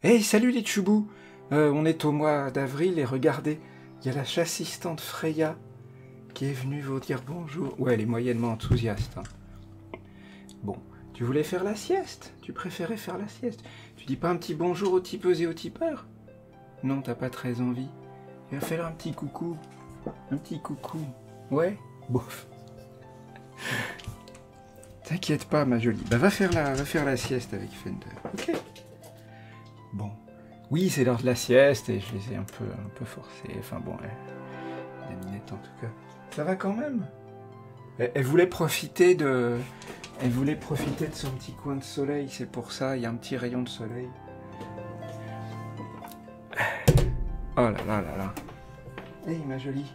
Hey, salut les tchoubous. On est au mois d'avril et regardez, il y a la chassistante Freya qui est venue vous dire bonjour. Ouais, elle est moyennement enthousiaste. Hein. Bon, tu voulais faire la sieste? Tu préférais faire la sieste? Tu dis pas un petit bonjour aux tipeuses et aux tipeurs? Non, t'as pas très envie. Il va faire un petit coucou. Un petit coucou. Ouais? Bof. T'inquiète pas, ma jolie. Bah, va faire la sieste avec Fender. Ok? Bon. Oui, c'est l'heure de la sieste et je les ai un peu forcés. Enfin bon, la minette en tout cas. Ça va quand même? Elle voulait profiter de... Elle voulait profiter de son petit coin de soleil, c'est pour ça, il y a un petit rayon de soleil. Oh là là là là. Hey ma jolie,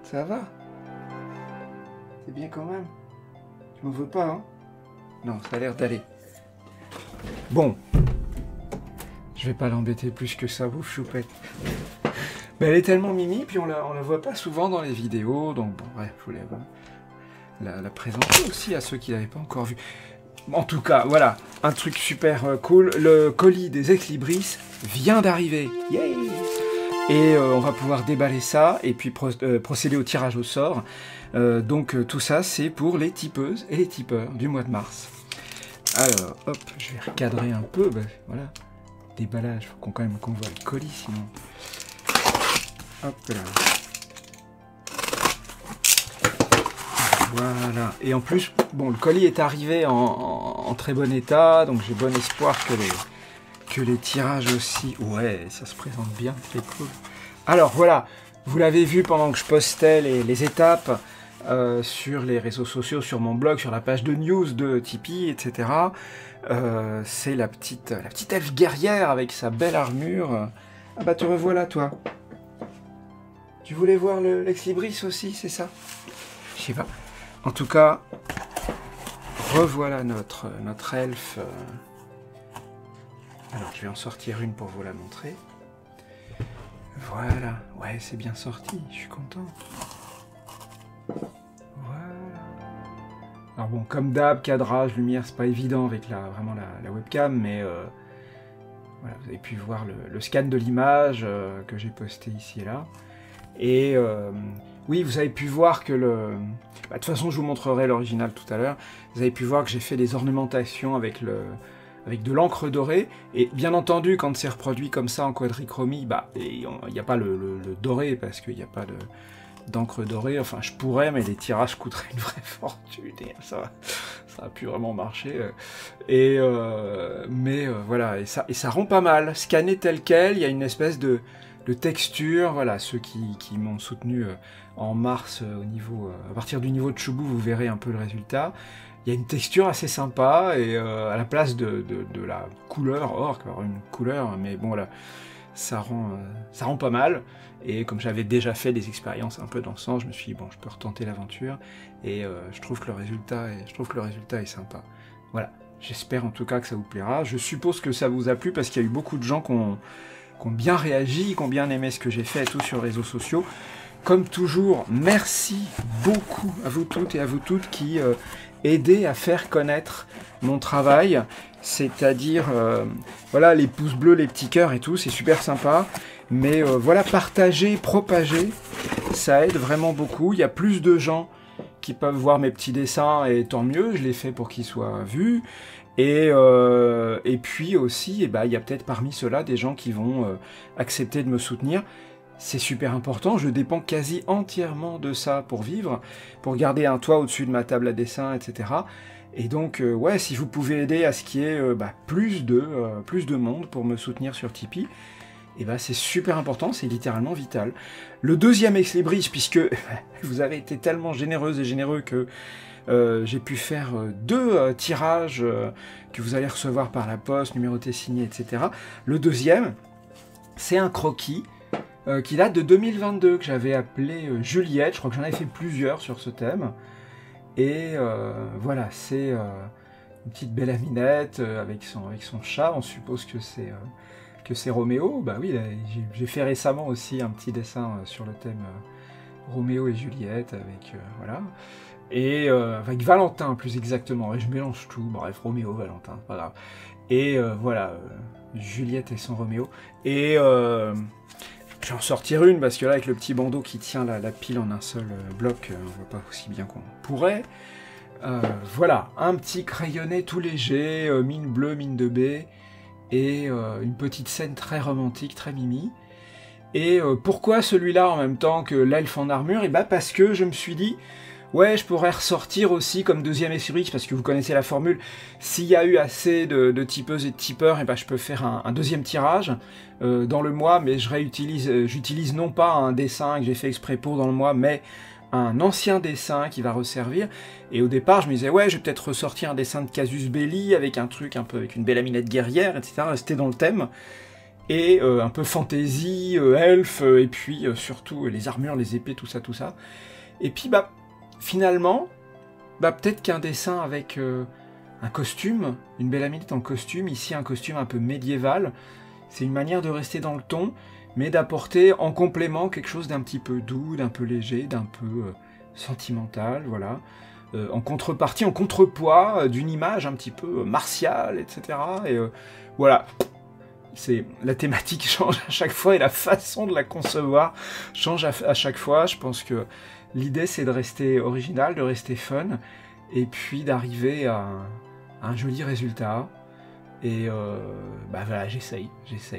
ça va? C'est bien quand même? Tu m'en veux pas, hein? Non, ça a l'air d'aller. Bon. Je vais pas l'embêter plus que ça, bouffe choupette. Mais elle est tellement mimi, puis on la voit pas souvent dans les vidéos, donc bon, bref, je voulais la présenter aussi à ceux qui l'avaient pas encore vu. En tout cas, voilà, un truc super cool, le colis des Ex-Libris vient d'arriver. Yay! Et on va pouvoir déballer ça, et puis procéder au tirage au sort. Donc tout ça, c'est pour les tipeuses et les tipeurs du mois de mars. Alors, hop, je vais recadrer un peu, ben, voilà. Déballage, faut quand même qu'on voit le colis sinon. Hop là. Voilà. Et en plus, bon, le colis est arrivé en très bon état, donc j'ai bon espoir que les tirages aussi. Ouais, ça se présente bien, c'est cool. Alors voilà, vous l'avez vu pendant que je postais les étapes sur les réseaux sociaux, sur mon blog, sur la page de news de Tipeee, etc. C'est la petite elfe guerrière avec sa belle armure. Ah bah te revoilà toi. Tu voulais voir l'ex-libris aussi, c'est ça? Je sais pas. En tout cas, revoilà notre elfe. Alors je vais en sortir une pour vous la montrer. Voilà, ouais c'est bien sorti, je suis content. Alors bon, comme d'hab, cadrage, lumière, c'est pas évident avec vraiment la webcam, mais voilà, vous avez pu voir le scan de l'image que j'ai posté ici et là. Et oui, vous avez pu voir que de toute façon, je vous montrerai l'original tout à l'heure. Vous avez pu voir que j'ai fait des ornementations avec de l'encre dorée. Et bien entendu, quand c'est reproduit comme ça en quadrichromie, bah, il n'y a pas le doré parce qu'il n'y a pas d'encre dorée, enfin je pourrais, mais les tirages coûteraient une vraie fortune, et ça a pu vraiment marcher. Mais voilà, et ça rend pas mal. Scanné tel quel, il y a une espèce de texture, voilà, ceux qui m'ont soutenu en mars à partir du niveau de Choubou, vous verrez un peu le résultat. Il y a une texture assez sympa, et à la place de la couleur or, une couleur, mais bon voilà, ça rend pas mal. Et comme j'avais déjà fait des expériences un peu dans ce sens, je me suis dit, bon, je peux retenter l'aventure, et je trouve que le résultat est sympa. Voilà, j'espère en tout cas que ça vous plaira. Je suppose que ça vous a plu, parce qu'il y a eu beaucoup de gens qui ont bien réagi, qui ont bien aimé ce que j'ai fait et tout sur les réseaux sociaux. Comme toujours, merci beaucoup à vous toutes et à vous toutes qui aidez à faire connaître mon travail, c'est-à-dire voilà, les pouces bleus, les petits cœurs et tout, c'est super sympa. Mais voilà, partager, propager, ça aide vraiment beaucoup. Il y a plus de gens qui peuvent voir mes petits dessins, et tant mieux, je les fais pour qu'ils soient vus. Et puis aussi, il y a peut-être parmi ceux-là des gens qui vont accepter de me soutenir. C'est super important, je dépends quasi entièrement de ça pour vivre, pour garder un toit au-dessus de ma table à dessin, etc. Et donc, ouais, si vous pouvez aider à ce qu'il y ait plus de monde pour me soutenir sur Tipeee, et c'est super important, c'est littéralement vital. Le deuxième ex-libris, puisque vous avez été tellement généreuses et généreux que j'ai pu faire 2 tirages que vous allez recevoir par la poste, numéroté, signé, etc. Le deuxième, c'est un croquis qui date de 2022, que j'avais appelé Juliette. Je crois que j'en avais fait plusieurs sur ce thème. Et voilà, c'est une petite belle aminette avec son chat. On suppose que c'est Roméo. Bah oui, j'ai fait récemment aussi un petit dessin sur le thème Roméo et Juliette, avec voilà. Et avec Valentin plus exactement, et je mélange tout, bref, Roméo, Valentin, c'est pas grave. Et voilà, Juliette et son Roméo. Et je vais en sortir une, parce que là, avec le petit bandeau qui tient la pile en un seul bloc, on voit pas aussi bien qu'on pourrait. Voilà, un petit crayonné tout léger, mine bleue, mine de baie, et une petite scène très romantique, très mimi. Et pourquoi celui-là en même temps que l'elfe en armure? Et bah parce que je me suis dit, ouais, je pourrais ressortir aussi comme deuxième essuie, parce que vous connaissez la formule, s'il y a eu assez de tipeuses et de tipeurs, et bah je peux faire un deuxième tirage dans le mois, mais j'utilise non pas un dessin que j'ai fait exprès pour dans le mois, mais un ancien dessin qui va resservir. Et au départ, je me disais, ouais, je vais peut-être ressortir un dessin de Casus Belli avec un truc un peu avec une belle aminette guerrière, etc., rester dans le thème. Et un peu fantasy, elfe, et puis surtout les armures, les épées, tout ça, tout ça. Et puis, bah, finalement, bah, peut-être qu'un dessin avec un costume, une belle aminette en costume, ici un costume un peu médiéval, c'est une manière de rester dans le ton, mais d'apporter en complément quelque chose d'un petit peu doux, d'un peu léger, d'un peu sentimental, voilà. En contrepartie, en contrepoids d'une image un petit peu martiale, etc. Et voilà. La thématique change à chaque fois et la façon de la concevoir change à chaque fois. Je pense que l'idée, c'est de rester original, de rester fun, et puis d'arriver à un joli résultat. Et bah voilà, j'essaye.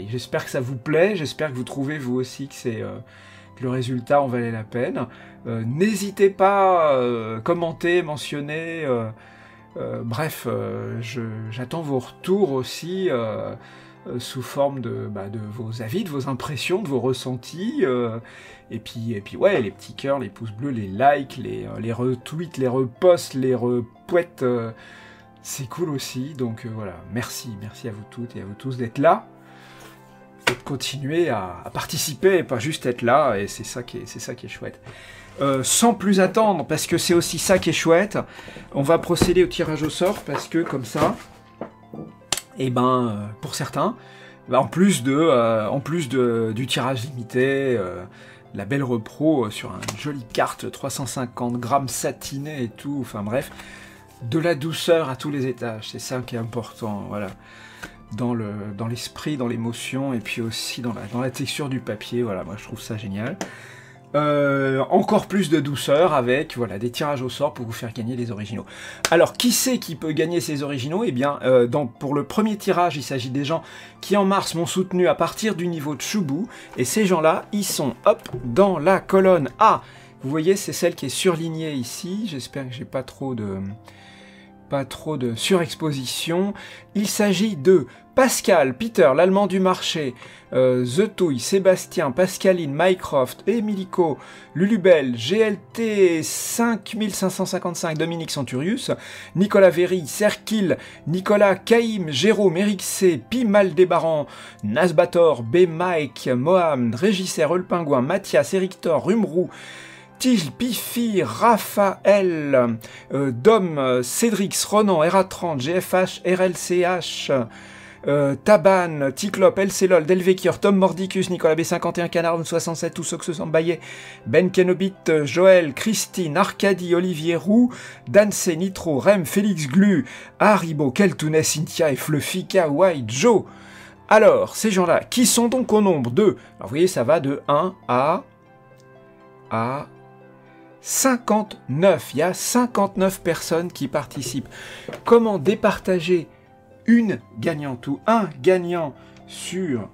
J'espère que ça vous plaît, j'espère que vous trouvez vous aussi que le résultat en valait la peine. N'hésitez pas à commenter, mentionner. Bref, j'attends vos retours aussi. Sous forme de vos avis, de vos impressions, de vos ressentis, et puis ouais, les petits cœurs, les pouces bleus, les likes, les retweets, les reposts, les repouettes, c'est cool aussi, donc voilà, merci à vous toutes et à vous tous d'être là, et de continuer à participer, et pas juste être là, et c'est ça qui est chouette. Sans plus attendre, parce que c'est aussi ça qui est chouette, on va procéder au tirage au sort, parce que comme ça, et ben, pour certains, en plus du tirage limité, la belle repro sur une jolie carte 350 grammes satinée et tout, enfin bref, de la douceur à tous les étages, c'est ça qui est important, voilà, dans l'esprit, dans l'émotion, et puis aussi dans la texture du papier, voilà, moi je trouve ça génial. Encore plus de douceur avec voilà, des tirages au sort pour vous faire gagner les originaux. Alors, qui c'est qui peut gagner ces originaux? Eh bien, pour le premier tirage, il s'agit des gens qui en mars m'ont soutenu à partir du niveau de Choubou, et ces gens-là, ils sont, hop, dans la colonne A. Vous voyez, c'est celle qui est surlignée ici, j'espère que j'ai pas trop de surexposition. Il s'agit de Pascal, Peter, l'allemand du marché, The Touille, Sébastien, Pascaline, Mycroft, Emilico, Lulubel, GLT 5555, Dominique Centurius, Nicolas Véry, Serkil, Nicolas Caïm, Jérôme, Erixé, Pimaldébaran, Nasbator, B. Mike, Moham, Régisser, Eulpingouin, Mathias, Erictor, Rumrou, Tige, Pifi, Raphaël, Dom, Cédrix, Ronan, RA30, GFH, RLCH, Taban, Ticlop, LCLOL, Delvecchio, Tom Mordicus, Nicolas B51, Canard 67, tous ceux que se sont baillés, Ben Kenobit, Joël, Christine, Arcadie, Olivier Roux, Danse, Nitro, Rem, Félix Glu, Haribo, Keltounet, Cynthia et Fluffy, Kawaii, Joe. Alors, ces gens-là, qui sont donc au nombre de... Alors, vous voyez, ça va de 1 à 59. Il y a 59 personnes qui participent. Comment départager une gagnante ou un gagnant sur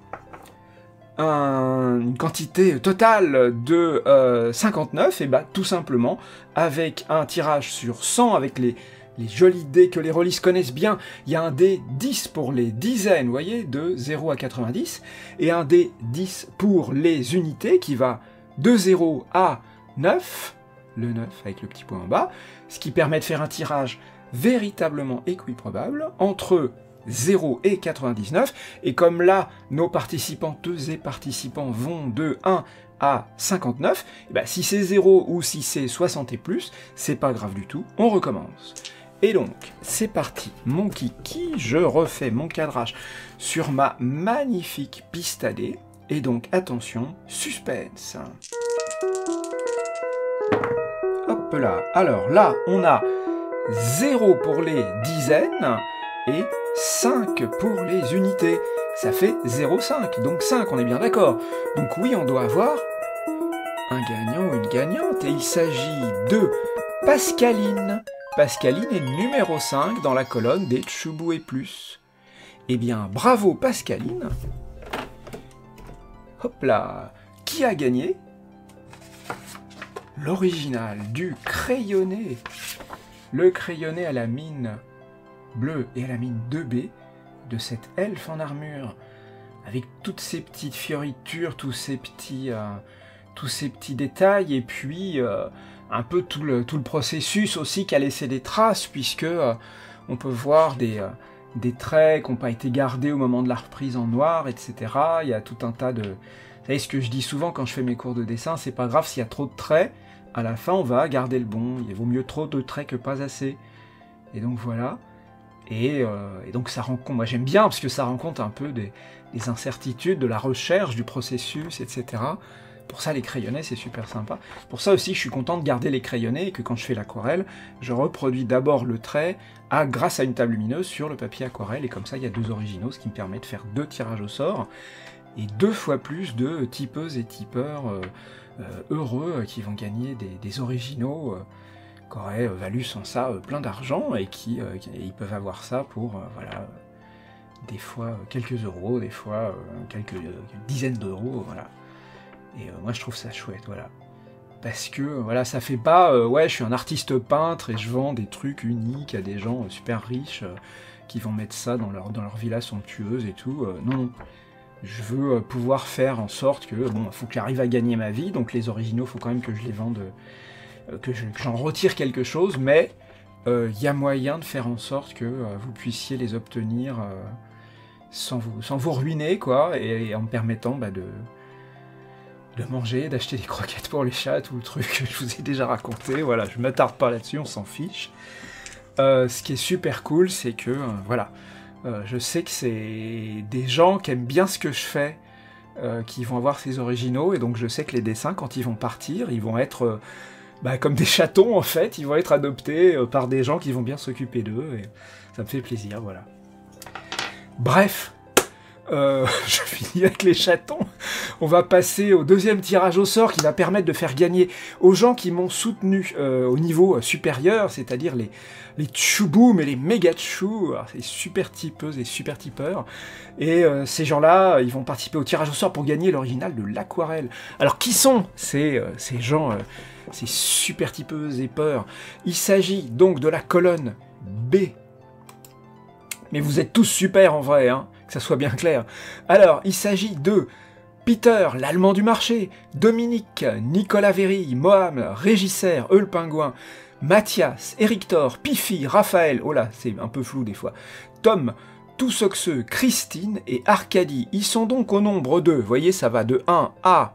une quantité totale de 59? Et bah tout simplement avec un tirage sur 100 avec les jolis dés que les rôlistes connaissent bien. Il y a un dé 10 pour les dizaines, vous voyez, de 0 à 90, et un dé 10 pour les unités qui va de 0 à 9, le 9 avec le petit point en bas, ce qui permet de faire un tirage véritablement équiprobable entre 0 et 99, et comme là, nos participantes et participants vont de 1 à 59, et ben, si c'est 0 ou si c'est 60 et plus, c'est pas grave du tout, on recommence. Et donc, c'est parti, mon kiki, je refais mon cadrage sur ma magnifique piste à dés, et donc, attention, suspense. Hop là, alors là, on a 0 pour les dizaines, et 5 pour les unités. ça fait 0,5. Donc 5, on est bien d'accord. Donc oui, on doit avoir un gagnant ou une gagnante. Et il s'agit de Pascaline. Pascaline est numéro 5 dans la colonne des Tchoubou et plus. Eh bien, bravo Pascaline. Hop là. Qui a gagné? L'original du crayonné. Le crayonné à la mine bleue et à la mine 2B de cet elfe en armure. Avec toutes ces petites fioritures, tous ces petits détails, et puis un peu tout le processus aussi qui a laissé des traces, puisque on peut voir des traits qui n'ont pas été gardés au moment de la reprise en noir, etc. Il y a tout un tas de... Vous savez, ce que je dis souvent quand je fais mes cours de dessin, c'est pas grave s'il y a trop de traits, à la fin on va garder le bon, il vaut mieux trop de traits que pas assez. Et donc voilà, et donc ça rend compte, moi j'aime bien parce que ça rend compte un peu des incertitudes, de la recherche, du processus, etc. Pour ça les crayonnés c'est super sympa. Pour ça aussi je suis content de garder les crayonnés et que quand je fais l'aquarelle, je reproduis d'abord le trait grâce à une table lumineuse sur le papier aquarelle, et comme ça il y a 2 originaux, ce qui me permet de faire 2 tirages au sort, et 2 fois plus de tipeuses et tipeurs heureux qui vont gagner des originaux qui auraient valu sans ça plein d'argent, et ils peuvent avoir ça pour voilà, des fois quelques euros, des fois quelques dizaines d'euros, voilà. Et moi je trouve ça chouette, voilà. Parce que voilà, ça fait pas ouais, je suis un artiste peintre et je vends des trucs uniques à des gens super riches qui vont mettre ça dans leur villa somptueuse et tout. Non, non. Je veux pouvoir faire en sorte que, bon, il faut que j'arrive à gagner ma vie, donc les originaux, il faut quand même que je les vende, que j'en retire quelque chose, mais il y a moyen de faire en sorte que vous puissiez les obtenir sans vous ruiner, quoi, et en me permettant de manger, d'acheter des croquettes pour les chats, tout le truc que je vous ai déjà raconté. Voilà, je m'attarde pas là-dessus, on s'en fiche. Ce qui est super cool, c'est que, voilà, je sais que c'est des gens qui aiment bien ce que je fais, qui vont avoir ces originaux, et donc je sais que les dessins, quand ils vont partir, ils vont être comme des chatons, en fait, ils vont être adoptés par des gens qui vont bien s'occuper d'eux, et ça me fait plaisir, voilà. Bref, je finis avec les chatons. On va passer au 2e tirage au sort qui va permettre de faire gagner aux gens qui m'ont soutenu au niveau supérieur, c'est-à-dire les tchouboum et les méga tchou, ces super tipeuses et super tipeurs. Et ces gens-là, ils vont participer au tirage au sort pour gagner l'original de l'aquarelle. Alors qui sont ces gens, ces super tipeuses et peurs? Il s'agit donc de la colonne B. Mais vous êtes tous super en vrai, hein, que ça soit bien clair. Alors, il s'agit de Peter, l'allemand du marché, Dominique, Nicolas Véry, Mohamed, Régisser, le pingouin, Mathias, Eric Thor, Pifi, Raphaël, oh là, c'est un peu flou des fois, Tom, Toussoxeux, Christine et Arcadie. Ils sont donc au nombre de, vous voyez, ça va de 1 à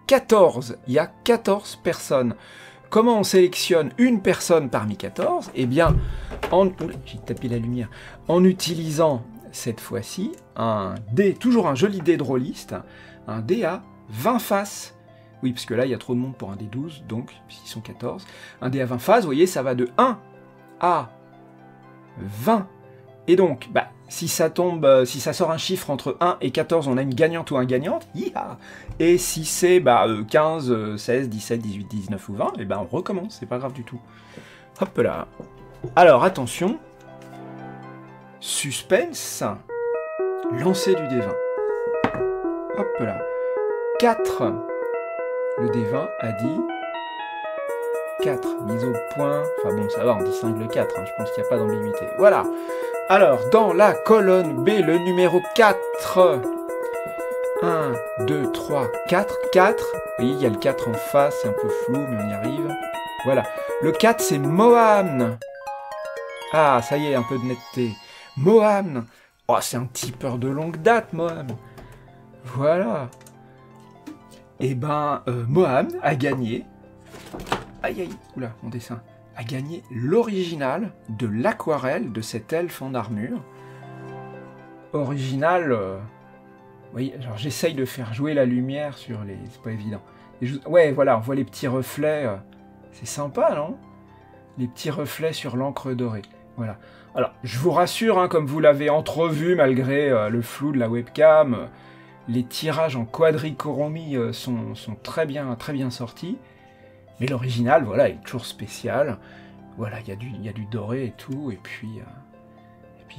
14, il y a 14 personnes. Comment on sélectionne une personne parmi 14? Eh bien, j'ai tapé la lumière, en utilisant cette fois-ci un dé, toujours un joli dé drôliste, un dé à 20 faces. Oui, parce que là, il y a trop de monde pour un dé 12, donc, puisqu'ils sont 14. Un dé à 20 faces, vous voyez, ça va de 1 à 20. Et donc, si ça tombe, si ça sort un chiffre entre 1 et 14, on a une gagnante ou un gagnante. Et si c'est 15, 16, 17, 18, 19 ou 20, et on recommence, c'est pas grave du tout. Hop là. Alors, attention. Suspense. Lancer du D20. Hop là. 4. Le D20 a dit 4. Mise au point. Enfin bon, ça va, on distingue le 4. Je pense qu'il n'y a pas d'ambiguïté. Voilà. Alors, dans la colonne B, le numéro 4. 1, 2, 3, 4. 4. Oui, il y a le 4 en face, c'est un peu flou, mais on y arrive. Voilà. Le 4, c'est Mohan. Ah, ça y est, un peu de netteté. Mohan. Oh, c'est un tipeur de longue date, Mohan. Voilà. Et Mohan a gagné. Aïe, aïe, oula, mon dessin. A gagné l'original de l'aquarelle de cet elfe en armure. Original. Oui, alors j'essaye de faire jouer la lumière sur les... C'est pas évident. Ouais, voilà, on voit les petits reflets. C'est sympa, non? Les petits reflets sur l'encre dorée. Voilà. Alors, je vous rassure, hein, comme vous l'avez entrevu malgré le flou de la webcam, les tirages en quadrichromie sont très bien sortis. Mais l'original, voilà, est toujours spécial. Voilà, il y a du doré et tout, et puis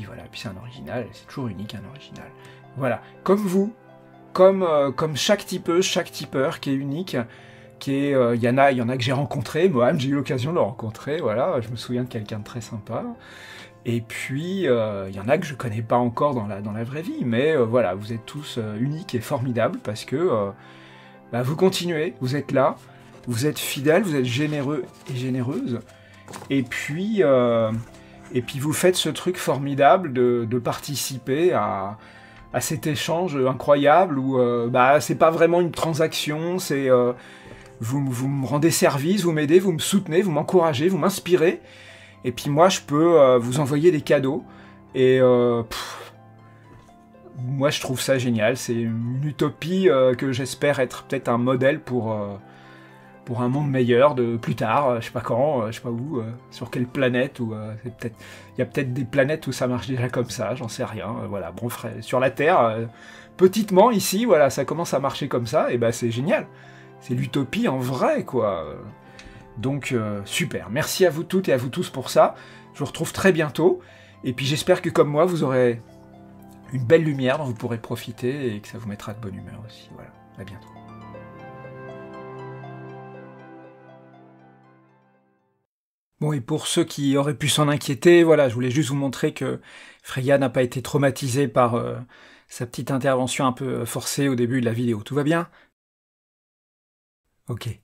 voilà, puis c'est un original, c'est toujours unique un original. Voilà, comme vous, comme chaque tipeuse, chaque tipeur qui est unique, il y en a que j'ai rencontré, moi-même j'ai eu l'occasion de le rencontrer, voilà, je me souviens de quelqu'un de très sympa. Et puis, il y en a que je connais pas encore dans la vraie vie, mais voilà, vous êtes tous uniques et formidables parce que bah, vous continuez, vous êtes là, vous êtes fidèles, vous êtes généreux et généreuses, et puis vous faites ce truc formidable de participer à cet échange incroyable où bah, c'est pas vraiment une transaction, c'est vous me rendez service, vous m'aidez, vous me soutenez, vous m'encouragez, vous m'inspirez, et puis moi je peux vous envoyer des cadeaux, et moi je trouve ça génial, c'est une utopie que j'espère être peut-être un modèle pour un monde meilleur de plus tard, je sais pas quand, je sais pas où, sur quelle planète, ou il y a peut-être des planètes où ça marche déjà comme ça, j'en sais rien, voilà, bon, sur la Terre, petitement ici, voilà, ça commence à marcher comme ça, et ben c'est génial, c'est l'utopie en vrai, quoi. Donc super, merci à vous toutes et à vous tous pour ça, je vous retrouve très bientôt, et puis j'espère que comme moi, vous aurez une belle lumière dont vous pourrez profiter, et que ça vous mettra de bonne humeur aussi, voilà, à bientôt. Bon, et pour ceux qui auraient pu s'en inquiéter, voilà, je voulais juste vous montrer que Freya n'a pas été traumatisée par sa petite intervention un peu forcée au début de la vidéo. Tout va bien ? Ok.